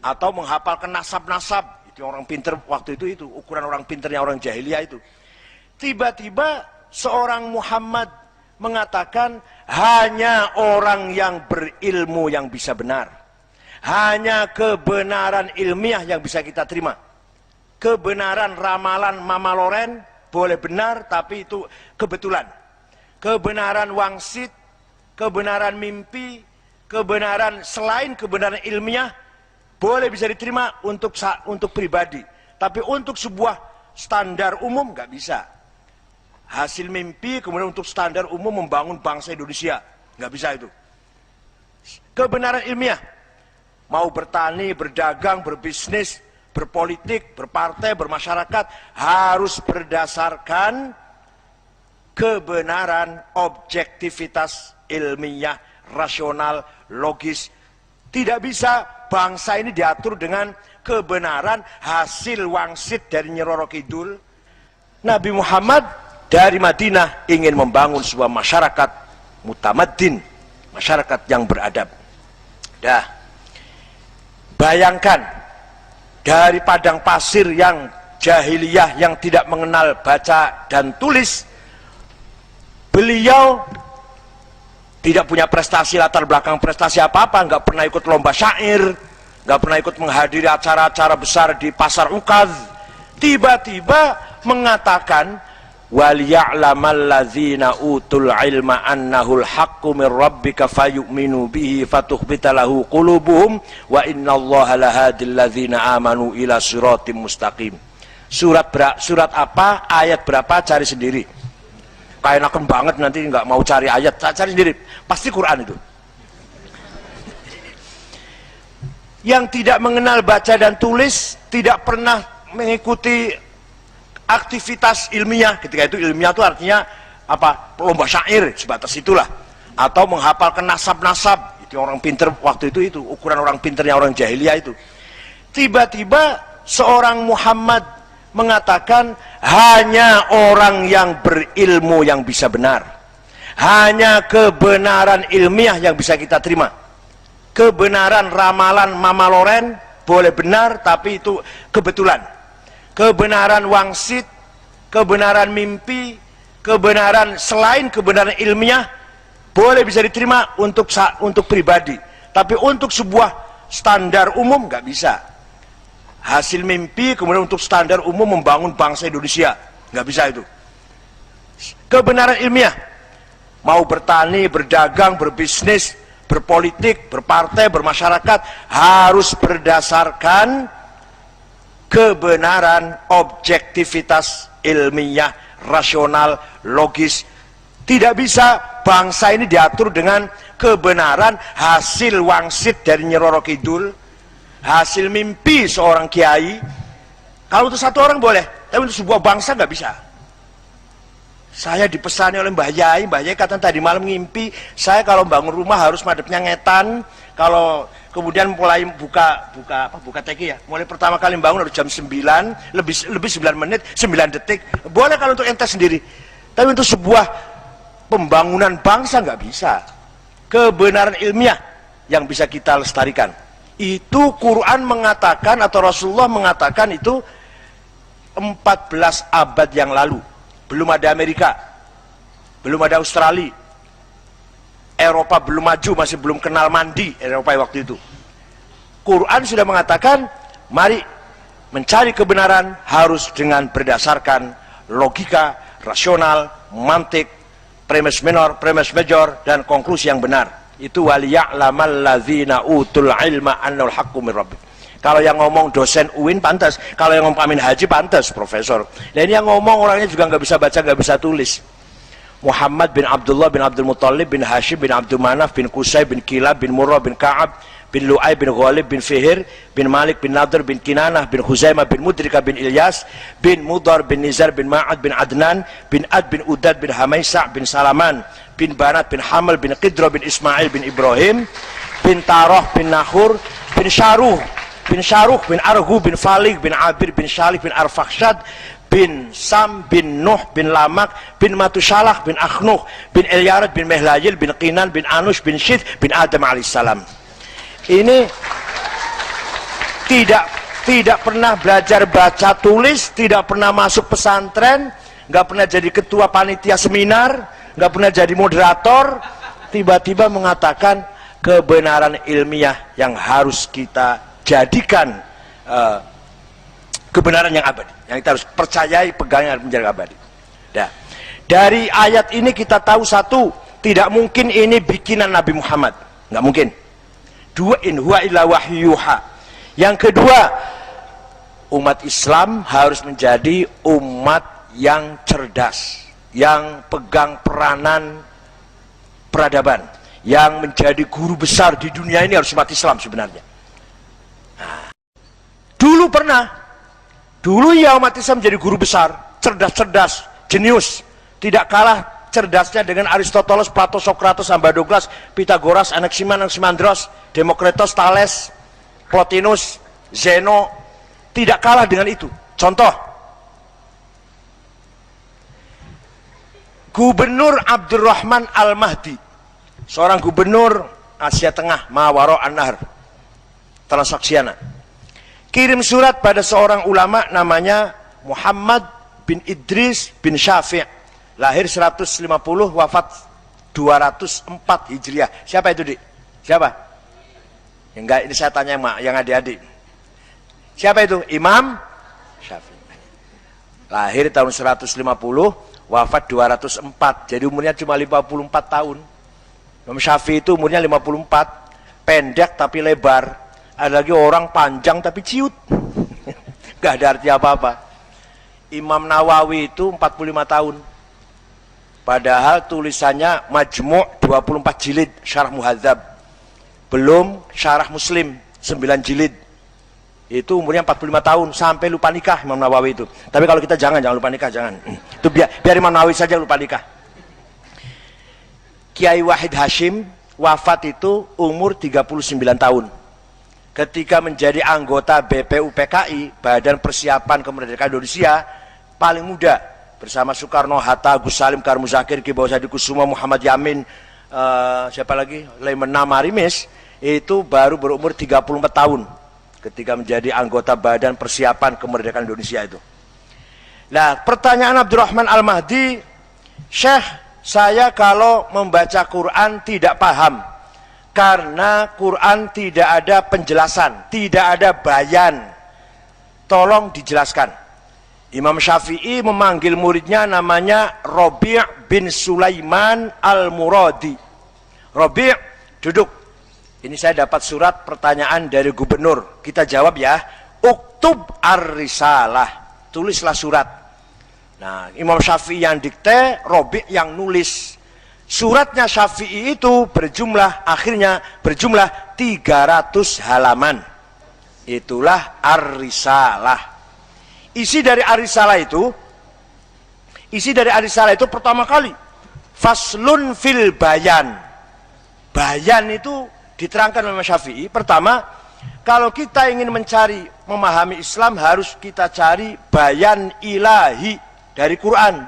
atau menghafalkan nasab-nasab. Itu orang pinter waktu itu ukuran orang pinternya orang jahiliyah itu. Tiba-tiba seorang Muhammad mengatakan hanya orang yang berilmu yang bisa benar. Hanya kebenaran ilmiah yang bisa kita terima. Kebenaran ramalan Mama Loren boleh benar tapi itu kebetulan. Kebenaran wangsit, kebenaran mimpi, kebenaran selain kebenaran ilmiah boleh bisa diterima untuk pribadi. Tapi untuk sebuah standar umum nggak bisa. Hasil mimpi kemudian untuk standar umum membangun bangsa Indonesia nggak bisa itu. Kebenaran ilmiah mau bertani, berdagang, berbisnis, berpolitik, berpartai, bermasyarakat harus berdasarkan kebenaran, objektivitas ilmiah, rasional, logis. Tidak bisa bangsa ini diatur dengan kebenaran hasil wangsit dari Nyi Roro Kidul. Nabi Muhammad dari Madinah ingin membangun sebuah masyarakat mutamaddin, masyarakat yang beradab. Dah, bayangkan dari padang pasir yang jahiliyah yang tidak mengenal baca dan tulis, beliau tidak punya prestasi, latar belakang prestasi apa-apa, nggak pernah ikut lomba syair, nggak pernah ikut menghadiri acara-acara besar di pasar Ukaz. Tiba-tiba mengatakan waliya'lamal ladzina utul ilma annahul haqqu min rabbika fayu'minu bihi fatukhbita lahu qulubuhum wa innallaha lahadil ladzina amanu ila siratim mustaqim. Surat apa, ayat berapa, cari sendiri. Kayak enakan banget nanti nggak mau cari ayat, cari sendiri, pasti Quran itu. Yang tidak mengenal baca dan tulis, tidak pernah mengikuti aktivitas ilmiah. Ketika itu ilmiah itu artinya apa? Lomba syair, sebatas itulah. Atau menghafalkan nasab-nasab. Itu orang pinter waktu itu ukuran orang pinternya orang jahiliyah itu. Tiba-tiba seorang Muhammad mengatakan hanya orang yang berilmu yang bisa benar. Hanya kebenaran ilmiah yang bisa kita terima. Kebenaran ramalan Mama Loren boleh benar tapi itu kebetulan. Kebenaran wangsit, kebenaran mimpi, kebenaran selain kebenaran ilmiah boleh bisa diterima untuk pribadi. Tapi untuk sebuah standar umum nggak bisa. Hasil mimpi kemudian untuk standar umum membangun bangsa Indonesia nggak bisa itu. Kebenaran ilmiah mau bertani, berdagang, berbisnis, berpolitik, berpartai, bermasyarakat harus berdasarkan kebenaran, objektivitas ilmiah, rasional, logis. Tidak bisa bangsa ini diatur dengan kebenaran hasil wangsit dari Nyi Roro Kidul, hasil mimpi seorang kiai. Kalau untuk satu orang boleh, tapi untuk sebuah bangsa nggak bisa. Saya dipesani oleh Mbah Yai kata tadi malam ngimpi, saya kalau bangun rumah harus madepnya ngetan. Kalau kemudian mulai buka teki ya, mulai pertama kali bangun harus jam 9, lebih 9 menit, 9 detik. Boleh kalau untuk ente sendiri. Tapi untuk sebuah pembangunan bangsa nggak bisa. Kebenaran ilmiah yang bisa kita lestarikan. Itu Quran mengatakan atau Rasulullah mengatakan itu 14 abad yang lalu. Belum ada Amerika, belum ada Australia, Eropa belum maju, masih belum kenal mandi Eropa waktu itu. Quran sudah mengatakan mari mencari kebenaran harus dengan berdasarkan logika, rasional, mantik, premis minor, premis major, dan konklusi yang benar. Itu waliya'lamal ladzina utul ilma annal haqqu min rabbik. Kalau yang ngomong dosen UIN pantas, kalau yang ngomong Amin Haji pantas, profesor. Dan yang ngomong orangnya juga nggak bisa baca, nggak bisa tulis. Muhammad bin Abdullah bin Abdul Muttalib bin Hashim bin Abdul Manaf bin Qusay bin Kilab bin Murrah bin Ka'ab bin Lu'ay bin Ghalib bin Fihir bin Malik bin Nadr bin Kinanah bin Khuzaimah bin Mudrika bin Ilyas bin Mudar bin Nizar bin Ma'ad bin Adnan bin Ad bin Udad bin Hamaisa bin Salaman bin Banat bin Hamal bin Qidra bin Ismail bin Ibrahim bin Tarah bin Nahur bin Syaruh bin Arhu bin Falik bin Abir bin Shalik bin Arfakhshad bin Sam bin Nuh bin Lamak bin Matushalah bin Akhnuh bin Elyarad bin Mehlayil bin Qinan bin Anush bin Syith bin Adam alaihissalam. Ini tidak pernah belajar baca tulis, tidak pernah masuk pesantren, nggak pernah jadi ketua panitia seminar, nggak pernah jadi moderator, tiba-tiba mengatakan kebenaran ilmiah yang harus kita jadikan kebenaran yang abadi, yang kita harus percayai, pegangan menjadi abadi. Nah, dari ayat ini kita tahu satu, tidak mungkin ini bikinan Nabi Muhammad, nggak mungkin. Dua, in huwa illa wahyuha. Yang kedua, umat Islam harus menjadi umat yang cerdas, yang pegang peranan peradaban, yang menjadi guru besar di dunia ini harus umat Islam sebenarnya. Nah, dulu ya umat Islam menjadi guru besar, cerdas-cerdas, jenius, tidak kalah cerdasnya dengan Aristoteles, Plato, Socrates, Empedokles, Pythagoras, Anaximandros, Demokritos, Thales, Plotinus, Zeno, tidak kalah dengan itu. Contoh, Gubernur Abdurrahman Al-Mahdi, seorang gubernur Asia Tengah, Mawaro An-Nahr, Transaksiana, kirim surat pada seorang ulama namanya Muhammad bin Idris bin Syafi', lahir 150, wafat 204 Hijriah. Siapa itu, Dik? Siapa? Enggak, ini saya tanya yang adik-adik. Siapa itu? Imam Syafi'i. Lahir tahun 150, wafat 204. Jadi umurnya cuma 54 tahun. Imam Syafi'i itu umurnya 54, pendek tapi lebar. Ada lagi orang panjang tapi ciut. Enggak ada arti apa-apa. Imam Nawawi itu 45 tahun. Padahal tulisannya Majmu' 24 jilid, Syarah Muhadzab. Belum Syarah Muslim 9 jilid. Itu umurnya 45 tahun, sampai lupa nikah Imam Nawawi itu. Tapi kalau kita jangan lupa nikah, jangan. Itu biar Imam Nawawi saja lupa nikah. Kiai Wahid Hashim wafat itu umur 39 tahun. Ketika menjadi anggota BPUPKI, Badan Persiapan Kemerdekaan Indonesia, paling muda. Bersama Soekarno, Hatta, Gus Salim, Kar Muzakir, Ki Bawah Sadi Kusuma, Muhammad Yamin, siapa lagi? Lemena Marimis, itu baru berumur 34 tahun ketika menjadi anggota Badan Persiapan Kemerdekaan Indonesia itu. Nah, pertanyaan Abdurrahman Al-Mahdi, Syekh, saya kalau membaca Quran tidak paham karena Quran tidak ada penjelasan, tidak ada bayan, tolong dijelaskan. Imam Syafi'i memanggil muridnya namanya Rabi' bin Sulaiman Al-Muradi. Rabi', duduk. Ini saya dapat surat pertanyaan dari gubernur. Kita jawab ya. Uktub ar-risalah. Tulislah surat. Nah, Imam Syafi'i yang dikte, Rabi' yang nulis. Suratnya Syafi'i itu akhirnya berjumlah 300 halaman. Itulah ar-risalah. Isi dari Ar-Risalah itu pertama kali faslun fil bayan. Bayan itu diterangkan oleh Syafi'i. Pertama, kalau kita ingin memahami Islam harus kita cari bayan ilahi dari Quran.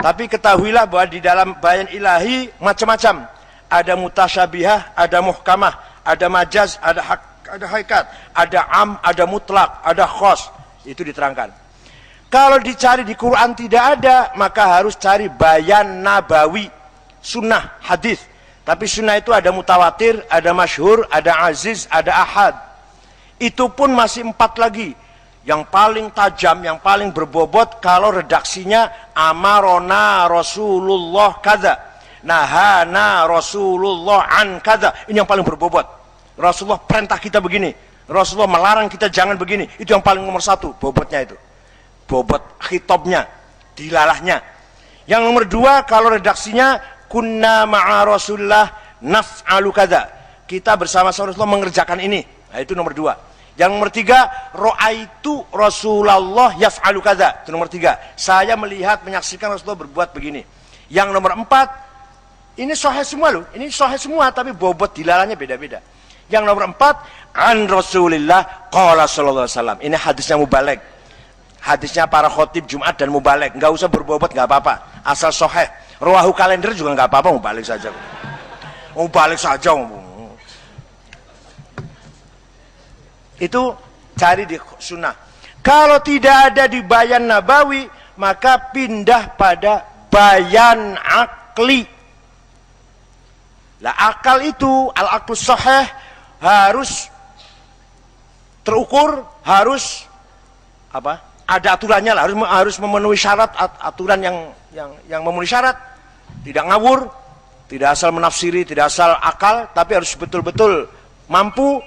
Tapi ketahuilah bahwa di dalam bayan ilahi macam-macam. Ada mutasyabihah, ada muhkamah, ada majaz, ada hakikat, ada am, ada mutlak, ada khos. Itu diterangkan. Kalau dicari di Quran tidak ada, maka harus cari bayan nabawi, sunnah, hadis. Tapi sunnah itu ada mutawatir, ada masyhur, ada aziz, ada ahad. Itu pun masih 4 lagi. Yang paling tajam, yang paling berbobot kalau redaksinya amarona Rasulullah kada, nahana Rasulullah an kada. Ini yang paling berbobot. Rasulullah perintah kita begini, Rasulullah melarang kita jangan begini. Itu yang paling nomor 1 bobotnya itu. Bobot khitabnya, dilalahnya. Yang nomor 2 kalau redaksinya kunna ma'a Rasulullah naf'alu kada. Kita bersama Rasulullah mengerjakan ini. Nah, itu nomor 2. Yang nomor 3 ra'aitu Rasulullah yaf'alu kada. Itu nomor 3. Saya melihat, menyaksikan Rasulullah berbuat begini. Yang nomor 4 ini sahih semua loh. Ini sahih semua tapi bobot dilalahnya beda-beda. Yang nomor 4 an Rasulillah qala sallallahu alaihi wasallam. Ini hadisnya mubalig. Hadisnya para khotib Jumat dan mubalig. Enggak usah berbobot, enggak apa-apa. Asal sahih. Rawahu kalender juga enggak apa-apa, mubalig saja. Mubalig saja. Itu cari di sunnah. Kalau tidak ada di bayan nabawi, maka pindah pada bayan akli. Lah akal itu, al-aqlus sahih, harus terukur, harus apa? Ada aturannya lah, harus memenuhi syarat, aturan yang memenuhi syarat. Tidak ngawur, tidak asal menafsiri, tidak asal akal, tapi harus betul-betul mampu.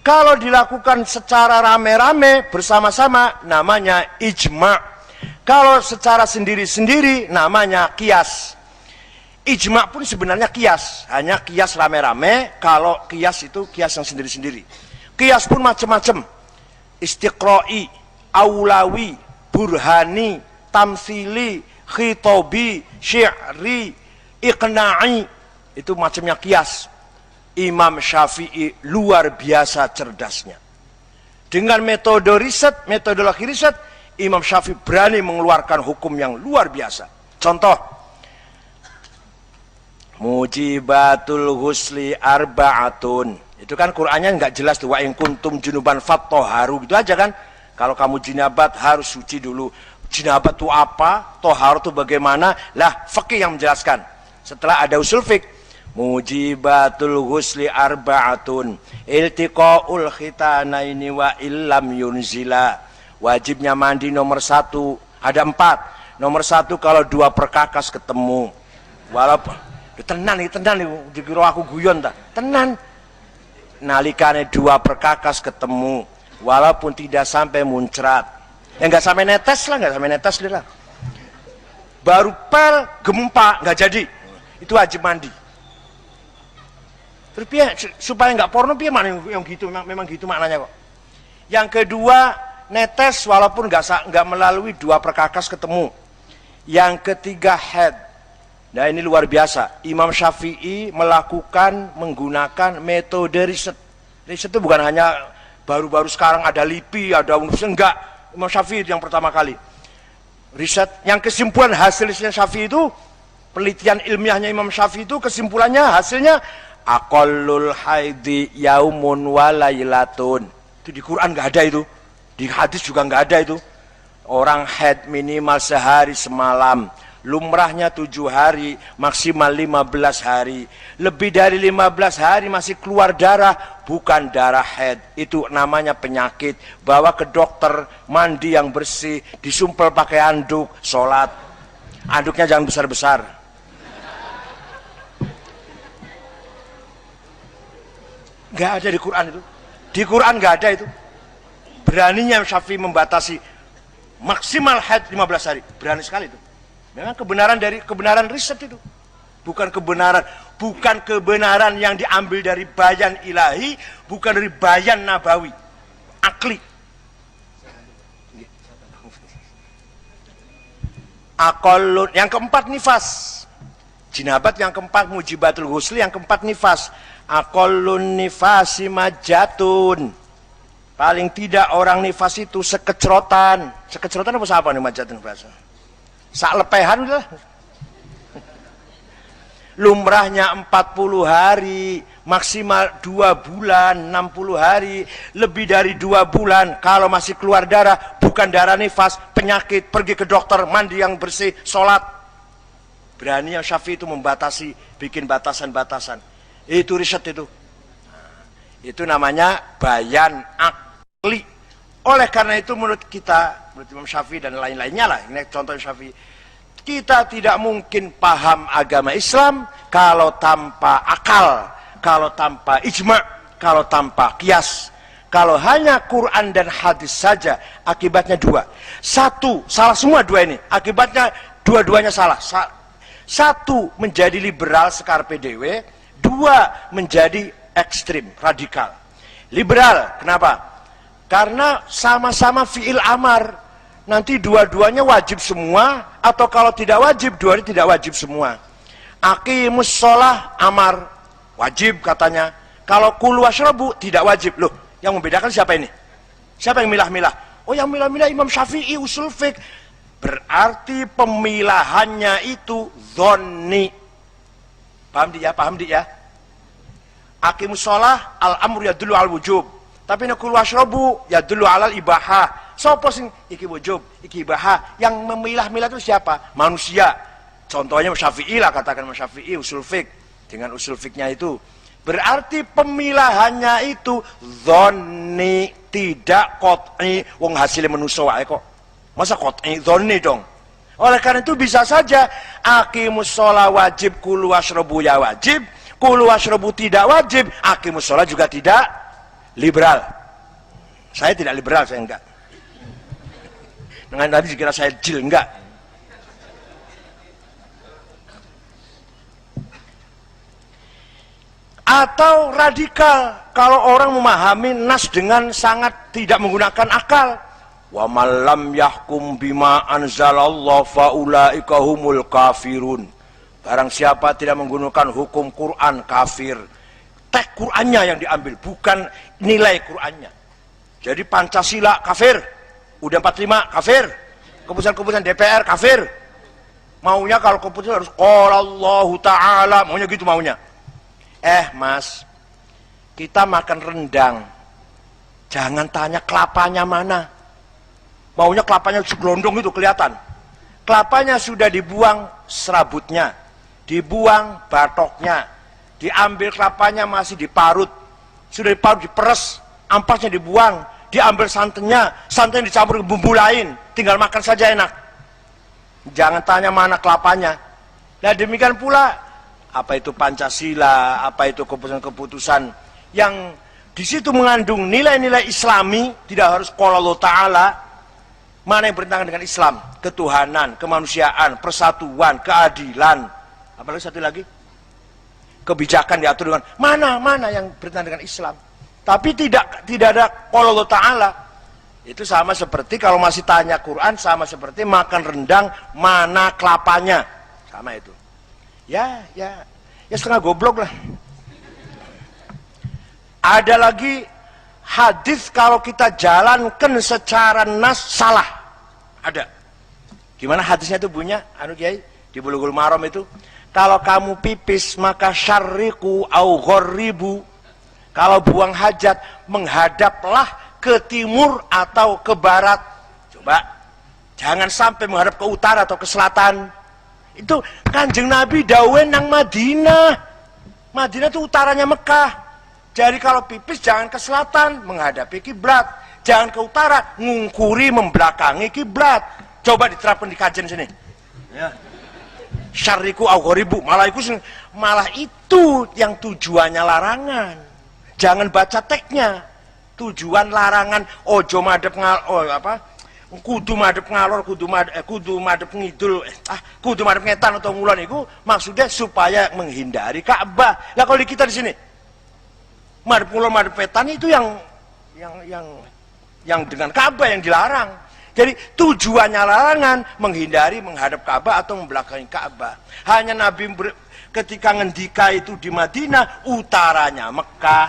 Kalau dilakukan secara rame-rame bersama-sama namanya ijma'. Kalau secara sendiri-sendiri namanya qiyas. Ijma' pun sebenarnya qiyas, hanya qiyas rame-rame. Kalau qiyas itu qiyas yang sendiri-sendiri. Qiyas pun macam-macam. Istiqra'i, aulawi, burhani, tamsili, khitobi, syi'ri, iqna'i. Itu macamnya qiyas. Imam Syafi'i luar biasa cerdasnya. Dengan metodologi riset, Imam Syafi'i berani mengeluarkan hukum yang luar biasa. Contoh, mujibatul ghusli arba'atun. Itu kan Qur'annya nggak jelas tuh, wa in kuntum junuban fattoharu, gitu aja kan. Kalau kamu jinabat harus suci dulu. Jinabat itu apa? Toharu itu bagaimana? Lah, fikih yang menjelaskan. Setelah ada usul fiqh, mujibatul ghusli arba'atun, iltiqaul khitanaini wa illam yunzila. Wajibnya mandi nomor 1, ada 4. Nomor 1 kalau 2 perkakas ketemu. Walaupun tenan dikira aku guyon ta. Tenan. Nalikane 2 perkakas ketemu, walaupun tidak sampai muncrat. Ya enggak sampai netes lah. Baru pel gempa enggak jadi. Itu wajib mandi. Terus supaya nggak porno, mana yang gitu, memang gitu maknanya kok. Yang kedua, netes walaupun nggak melalui 2 perkakas ketemu. Yang ketiga, head. Nah ini luar biasa. Imam Syafi'i menggunakan metode riset. Riset itu bukan hanya baru-baru sekarang ada LIPI, ada universitas, enggak. Imam Syafi'i yang pertama kali. Riset, yang kesimpulan hasilnya Syafi'i itu, penelitian ilmiahnya Imam Syafi'i itu kesimpulannya, hasilnya, aqallul haidi yaumun wa lailatun. Itu di Quran nggak ada itu. Di hadis juga nggak ada itu. Orang haid minimal sehari semalam. Lumrahnya 7 hari, maksimal 15 hari. Lebih dari 15 hari masih keluar darah, bukan darah haid. Itu namanya penyakit. Bawa ke dokter, mandi yang bersih, disumpel pakai anduk, sholat. Anduknya jangan besar-besar. Nggak ada di Quran itu. Di Quran nggak ada itu. Beraninya Syafi'i membatasi maksimal haid 15 hari. Berani sekali itu. Memang kebenaran riset itu. Bukan kebenaran yang diambil dari bayan ilahi, bukan dari bayan nabawi. Akli. Aqallun, yang keempat nifas. Jinabat yang keempat, mujibatul ghusli yang keempat nifas. Aqallun nifasi majatun. Paling tidak orang nifas itu sekecrotan. Sekecrotan apa nih majatun bahasa? Sak lepehan udah. Lumrahnya 40 hari, maksimal 2 bulan, 60 hari, lebih dari 2 bulan. Kalau masih keluar darah, bukan darah nifas, penyakit, pergi ke dokter, mandi yang bersih, sholat. Berani yang Syafi'i itu membatasi, bikin batasan-batasan. Itu riset itu. Itu namanya bayan akli. Oleh karena itu menurut kita, menurut Imam Syafi'i dan lain-lainnya lah, ini contoh Syafi'i, kita tidak mungkin paham agama Islam kalau tanpa akal, kalau tanpa ijma', kalau tanpa qiyas. Kalau hanya Quran dan hadis saja, akibatnya 2. 1, salah semua 2 ini. Akibatnya dua-duanya salah. 1, menjadi liberal sekarpe dewe. 2, menjadi ekstrim, radikal. Liberal, kenapa? Karena sama-sama fi'il amar. Nanti dua-duanya wajib semua, atau kalau tidak wajib, dua-duanya tidak wajib semua. Aqimus sholah amar, wajib katanya. Kalau kulu washrabu tidak wajib. Loh, yang membedakan siapa ini? Siapa yang milah-milah? Oh, yang milah-milah Imam Syafi'i usul fiqh. Berarti pemilahannya itu dhonni. Paham dia? Aqimus sholah al-amru yadullu al-wujub. Tapi nek kulu washrabu ya dulu alal ibahah. Sopo sing iki wujub, iki ibahah. Yang memilah-milah itu siapa? Manusia. Contohnya Syafi'i lah, katakan Syafi'i usul fiqh. Dengan usul fiqhnya itu berarti pemilahannya itu dzonni, tidak qot'i. Wong hasilnya manusa wae kok. Masa qot'i dzonni dong. Oleh karena itu bisa saja aqimus shalah wajib, kulu washrabu ya wajib, kulu washrabu tidak wajib, aqimus shalah juga tidak liberal. Saya tidak liberal, saya enggak. Dengan tadi dikira saya jil, enggak. Atau radikal, kalau orang memahami nas dengan sangat tidak menggunakan akal. Wa man lam yahkum bima anzalallahu faulaika humul kafirun. Barang siapa tidak menggunakan hukum Quran, kafir. Teks Qurannya yang diambil, bukan nilai Qurannya. Jadi Pancasila kafir, udah 45 kafir, keputusan-keputusan DPR kafir. Maunya kalau keputusan harus qala Allahu Ta'ala, maunya gitu maunya. Mas, kita makan rendang, jangan tanya kelapanya mana. Maunya kelapanya segelondong itu kelihatan. Kelapanya sudah dibuang serabutnya, dibuang batoknya, diambil kelapanya masih diparut, sudah diparut, diperes, ampasnya dibuang, diambil santannya, santan dicampur ke bumbu lain, tinggal makan saja enak. Jangan tanya mana kelapanya. Nah demikian pula, apa itu Pancasila, apa itu keputusan-keputusan yang di situ mengandung nilai-nilai Islami, tidak harus qala Allah Ta'ala. Mana yang bertentangan dengan Islam? Ketuhanan, kemanusiaan, persatuan, keadilan. Apalagi satu lagi? Kebijakan diatur dengan mana yang bertentangan dengan Islam. Tapi tidak ada qala Allah Ta'ala. Itu sama seperti kalau masih tanya Quran, sama seperti makan rendang, mana kelapanya. Sama itu. Ya setengah goblok lah. Ada lagi hadis kalau kita jalankan secara nas salah. Ada. Gimana hadisnya itu bunyinya? Anu Kiai di Bulughul Maram itu, kalau kamu pipis maka syarriqu au gharribu. Kalau buang hajat menghadaplah ke timur atau ke barat. Coba jangan sampai menghadap ke utara atau ke selatan. Itu Kanjeng Nabi dawuh nang Madinah. Madinah itu utaranya Mekah. Jadi kalau pipis jangan ke selatan menghadapi kiblat, jangan ke utara ngungkuri membelakangi kiblat. Coba diterapkan di kajian sini. Ya. Syarriku au gharibu, malah itu yang tujuannya larangan. Jangan baca teksnya. Tujuan larangan ojo madhep kudu madhep ngalor, kudu madhep ngidul, kudu madhep ngetan atau ngulon itu maksudnya supaya menghindari Ka'bah. Lah kalau di kita di sini madhep ngulon, madhep wetan itu yang dengan Ka'bah yang dilarang. Jadi tujuannya larangan menghindari menghadap Ka'bah atau membelakangi Ka'bah. Hanya Nabi ketika ngendika itu di Madinah, utaranya Mekah.